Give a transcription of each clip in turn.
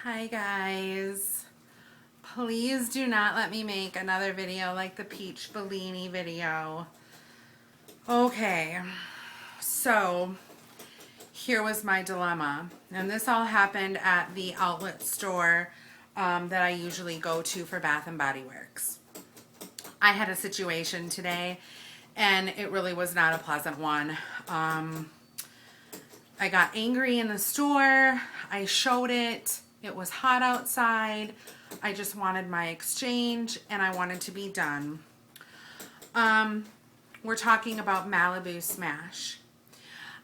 Hi guys, please do not let me make another video like the peach Bellini video. Okay, so here was my dilemma, and this all happened at the outlet store that I usually go to for Bath and Body Works. I had a situation today and it really was not a pleasant one. I got angry in the store. I showed it. It was hot outside. I just wanted my exchange and I wanted to be done. We're talking about Malibu Smash.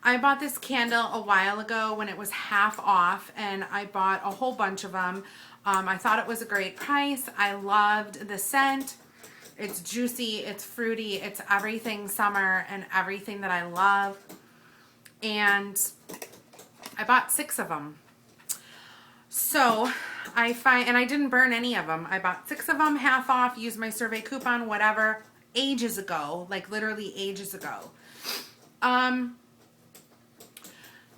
I bought this candle a while ago when it was half off, and I bought a whole bunch of them. I thought it was a great price. I loved the scent. It's juicy, it's fruity, it's everything summer and everything that I love. And I bought 6 of them. So and I didn't burn any of them. I bought 6 of them, half off, used my survey coupon, whatever, ages ago, like literally ages ago.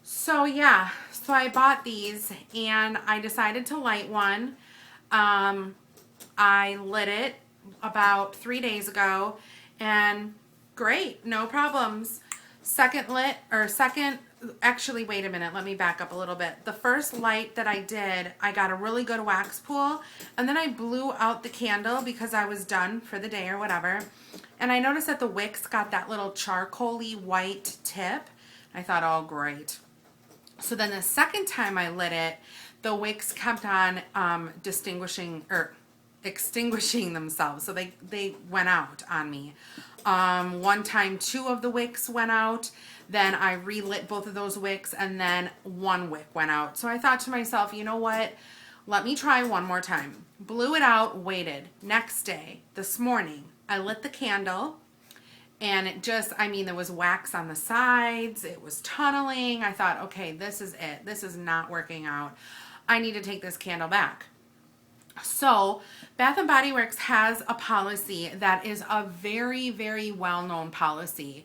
So yeah, so I bought these and I decided to light one. I lit it about 3 days ago and great, no problems. Actually, wait a minute, let me back up a little bit. The first light that I did, I got a really good wax pool, and then I blew out the candle because I was done for the day or whatever. And I noticed that the wicks got that little charcoaly white tip. I thought, oh great. So then the second time I lit it, the wicks kept on extinguishing themselves. So they went out on me. One time 2 of the wicks went out. Then I relit both of those wicks and then 1 wick went out. So I thought to myself, you know what? Let me try one more time. Blew it out, waited. Next day, this morning, I lit the candle. And it just, there was wax on the sides. It was tunneling. I thought, okay, this is it. This is not working out. I need to take this candle back. So Bath and Body Works has a policy that is a very, very well-known policy.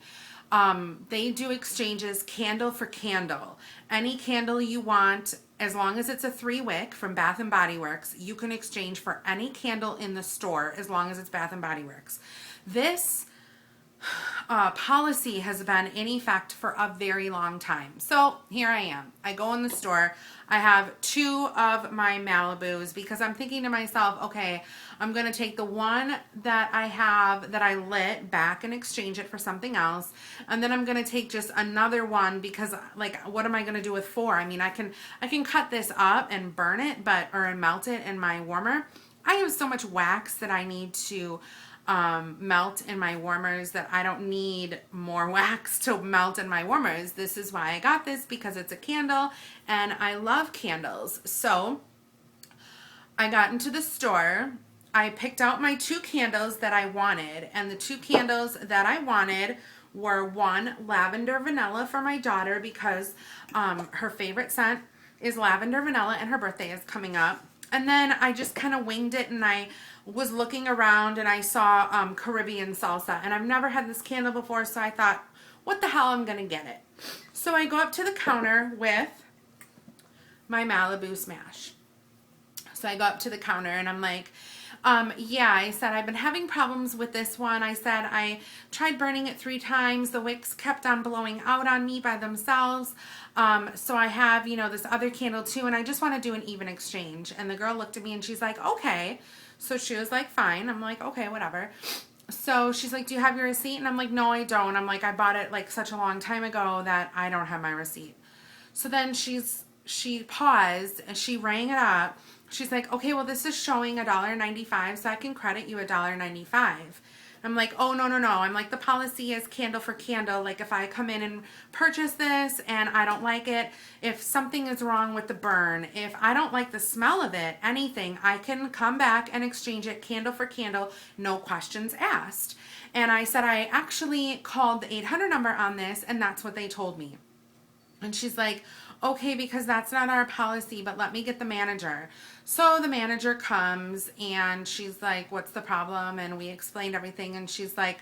They do exchanges candle for candle. Any candle you want, as long as it's a 3-wick from Bath and Body Works, you can exchange for any candle in the store as long as it's Bath and Body Works. This policy has been in effect for a very long time. So here I am. I go in the store. I have 2 of my Malibus because I'm thinking to myself, okay, I'm going to take the one that I have that I lit back and exchange it for something else. And then I'm going to take just another one because, like, what am I going to do with 4? I can cut this up and burn it, or melt it in my warmer. I have so much wax that I need to melt in my warmers that I don't need more wax to melt in my warmers. This is why I got this, because it's a candle and I love candles. So I got into the store. I picked out my 2 candles that I wanted, and the 2 candles that I wanted were 1 lavender vanilla for my daughter because her favorite scent is lavender vanilla and her birthday is coming up. And then I just kind of winged it, and I was looking around and I saw Caribbean salsa, and I've never had this candle before, so I thought, what the hell, I'm going to get it. So I go up to the counter with my Malibu Smash. So I go up to the counter and I'm like, yeah, I said, I've been having problems with this one. I said, I tried burning it 3 times. The wicks kept on blowing out on me by themselves. So I have, this other candle too, and I just want to do an even exchange. And the girl looked at me and she's like, okay. So she was like, fine. I'm like, okay, whatever. So she's like, do you have your receipt? And I'm like, no, I don't. I'm like, I bought it like such a long time ago that I don't have my receipt. So then she paused and she rang it up. She's like, okay, well, this is showing $1.95, so I can credit you $1.95. I'm like, oh, no. I'm like, the policy is candle for candle. Like, if I come in and purchase this and I don't like it, if something is wrong with the burn, if I don't like the smell of it, anything, I can come back and exchange it candle for candle, no questions asked. And I said, I actually called the 800 number on this, and that's what they told me. And she's like, okay, because that's not our policy, but let me get the manager. So the manager comes and she's like, what's the problem? And we explained everything, and she's like,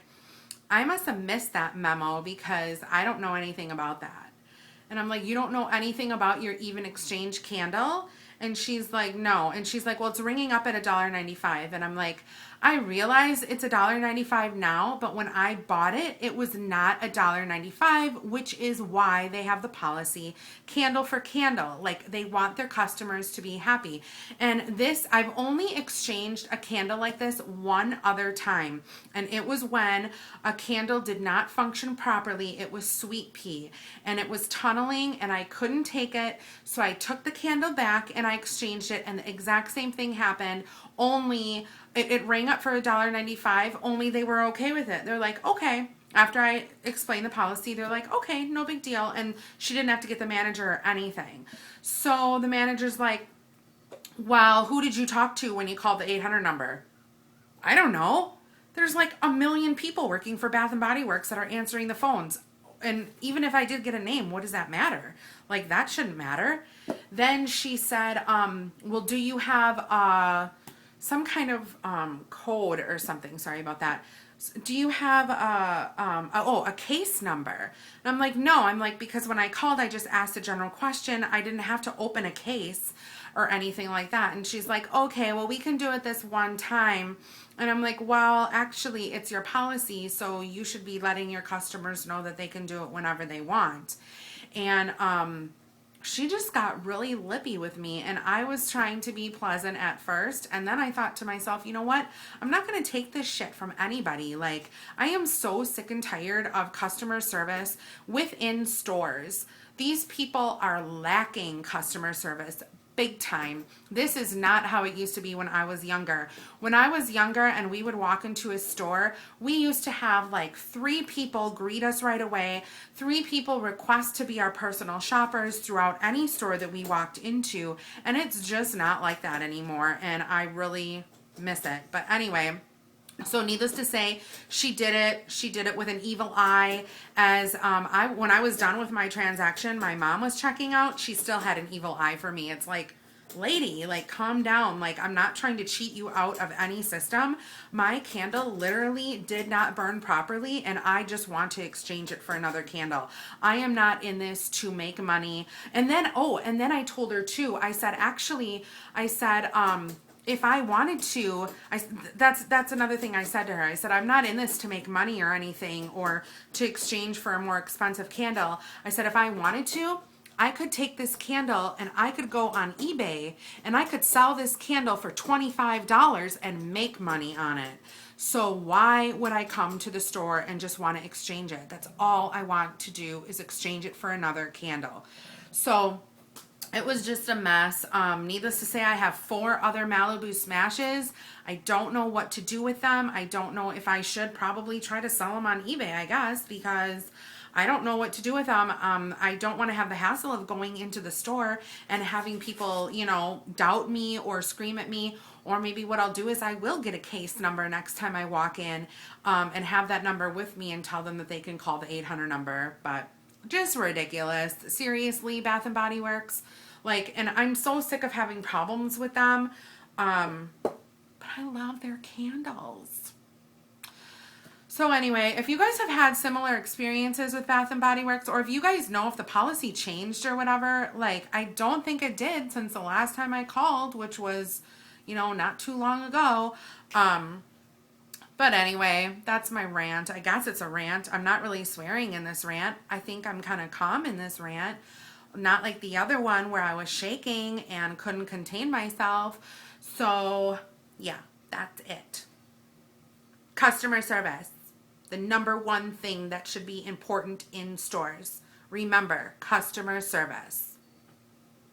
I must have missed that memo because I don't know anything about that. And I'm like, you don't know anything about your even exchange candle? And she's like, no. And she's like, well, it's ringing up at $1.95. And I'm like, I realize it's $1.95 now, but when I bought it, it was not $1.95, which is why they have the policy candle for candle. Like, they want their customers to be happy. And this, I've only exchanged a candle like this one other time. And it was when a candle did not function properly. It was sweet pea and it was tunneling and I couldn't take it. So I took the candle back and I exchanged it, and the exact same thing happened, only it rang up for $1.95, only they were okay with it. They're like, okay. After I explained the policy, they're like, okay, no big deal. And she didn't have to get the manager or anything. So the manager's like, well, who did you talk to when you called the 800 number? I don't know. There's like a million people working for Bath and Body Works that are answering the phones. And even if I did get a name, what does that matter? Like, that shouldn't matter. Then she said, well, do you have some kind of code or something? Sorry about that. Do you have a case number? And I'm like, no. I'm like, because when I called, I just asked a general question. I didn't have to open a case or anything like that. And she's like, okay, well, we can do it this one time. And I'm like, well, actually, it's your policy, so you should be letting your customers know that they can do it whenever they want. And she just got really lippy with me, and I was trying to be pleasant at first, and then I thought to myself, you know what? I'm not going to take this shit from anybody. Like, I am so sick and tired of customer service within stores. These people are lacking customer service big time. This is not how it used to be when I was younger. When I was younger and we would walk into a store, we used to have like 3 people greet us right away. 3 people request to be our personal shoppers throughout any store that we walked into. And it's just not like that anymore. And I really miss it. But anyway, so needless to say, she did it. She did it with an evil eye. As when I was done with my transaction, my mom was checking out. She still had an evil eye for me. It's like, lady, like, calm down. Like, I'm not trying to cheat you out of any system. My candle literally did not burn properly, and I just want to exchange it for another candle. I am not in this to make money. And then, I told her too. I said, if I wanted to, that's another thing I said to her. I said, I'm not in this to make money or anything or to exchange for a more expensive candle. I said, if I wanted to, I could take this candle and I could go on eBay and I could sell this candle for $25 and make money on it. So why would I come to the store and just want to exchange it? That's all I want to do is exchange it for another candle. So it was just a mess. Needless to say, I have 4 other Malibu Smashes. I don't know what to do with them. I don't know if I should probably try to sell them on eBay, I guess, because I don't know what to do with them. I don't want to have the hassle of going into the store and having people, doubt me or scream at me. Or maybe what I'll do is I will get a case number next time I walk in and have that number with me and tell them that they can call the 800 number. But just ridiculous. Seriously, Bath and Body Works. Like, and I'm so sick of having problems with them. But I love their candles. So anyway, if you guys have had similar experiences with Bath and Body Works, or if you guys know if the policy changed or whatever, like, I don't think it did since the last time I called, which was, not too long ago. But anyway, that's my rant. I guess it's a rant. I'm not really swearing in this rant. I think I'm kind of calm in this rant. Not like the other one where I was shaking and couldn't contain myself. So, yeah, that's it. Customer service. The number one thing that should be important in stores. Remember, customer service.